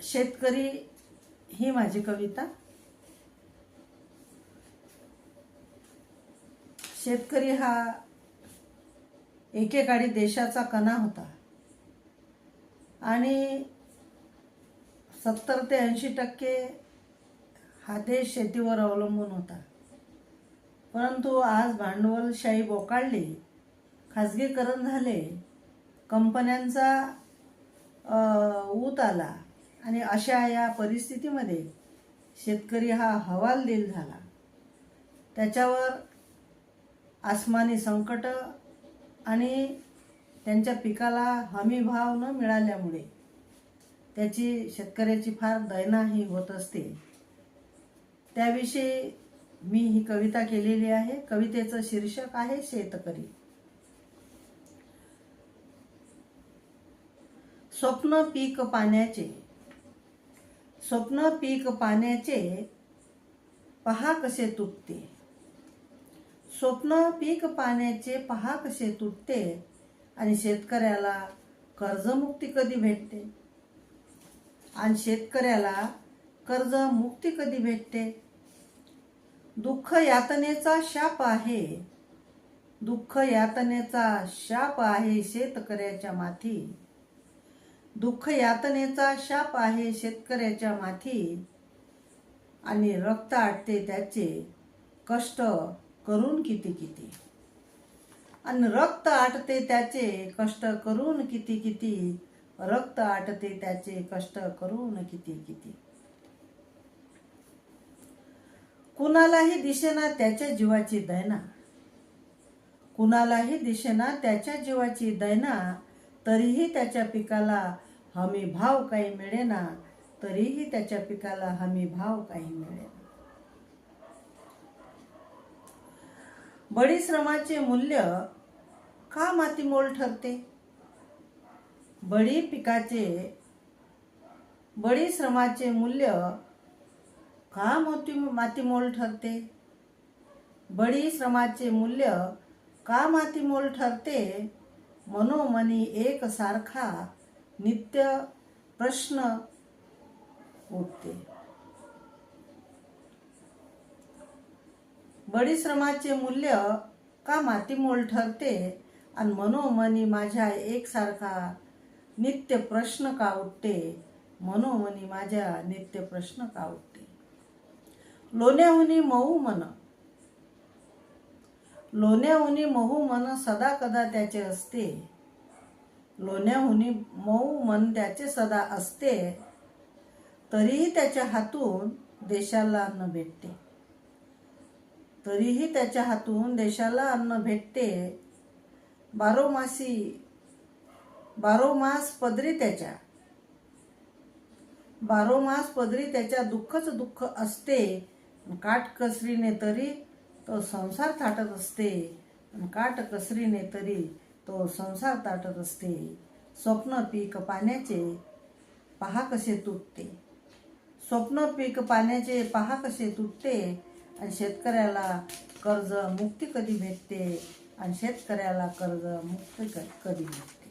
शेतकरी ही माझी कविता। शेतकरी हा एकेकाळी देशाचा कणा होता आणि 70 ते 80% हा देश शेतीवर अवलंबून होता। परंतु आज भांडवलशाही बोकाळली, खाजगीकरण झाले, कंपन्यांचा ऊत आला आणि अशा या परिस्थितीमध्ये शेतकरी हा हवालदिल झाला। त्याच्यावर आसमानी संकट आणि त्यांच्या पिकाला हमी भाव न मिळाल्यामुळे त्याची शेतकऱ्याची फार दैनाही होत असते। त्याविषयी मी ही कविता केलेली आहे। कवितेचं शीर्षक आहे शेतकरी। स्वप्न पीक पाण्याचे, स्वप्न पीक पाण्याचे पहा कसे तुटते। स्वप्न पीक पाण्याचे पहा कसे तुटते आणि शेतकऱ्याला कर्जमुक्ती कधी भेटते। आणि शेतकऱ्याला कर्जमुक्ती कधी भेटते। दुःख यातनेचा शाप आहे, दुःख यातनेचा शाप आहे शेतकऱ्याच्या माथी। दुःख यातनेचा शाप आहे शेतकऱ्याच्या माथी आणि रक्त आटते त्याचे कष्ट करून किती किती। आणि रक्त आटते त्याचे कष्ट करून किती किती, रक्त आटते त्याचे कष्ट करून किती किती। कुणालाही दिसेना त्याच्या जीवाची दैना, कुणालाही दिसेना त्याच्या जीवाची दैना, तरीही त्याच्या पिकाला हमी भाव काही मिळेना, तरीही त्याच्या पिकाला हमी भाव काही मिळेना। बळी श्रमाचे मूल्य का मातीमोल ठरते। बळी श्रमाचे मूल्य का मातीमोल ठरते। बळी श्रमाचे मूल्य का मातीमोल ठरते, मनोमनी एक सारखा नित्य प्रश्न उठते। बळी श्रमाचे मूल्य का मातीमोल ठरते आणि मनोमनी माझ्या एकसारखा नित्य प्रश्न का उठते, मनोमनी माझ्या नित्य प्रश्न का उठते। लोण्याहुनी मऊ मन, लोण्याहुनी मऊ मन सदा कदा त्याचे असते। लोण्याहुनी मऊ मन त्याचे सदा असते, तरीही त्याच्या हातून देशाला अन्न भेटते। तरीही त्याच्या हातून देशाला अन्न भेटते। बारोमास पदरी त्याच्या दुःखच दुःख असते। काटकसरीने तरी तो संसार थाटत असते, काटकसरीने तरी तो संसार थाटत असते। स्वप्न पीक पाण्याचे पहा कसे तुटते, स्वप्न पीक पाण्याचे पहा कसे तुटते आणि शेतकऱ्याला कर्ज मुक्ती कधी भेटते, आणि शेतकऱ्याला कर्ज मुक्ती कधी भेटते।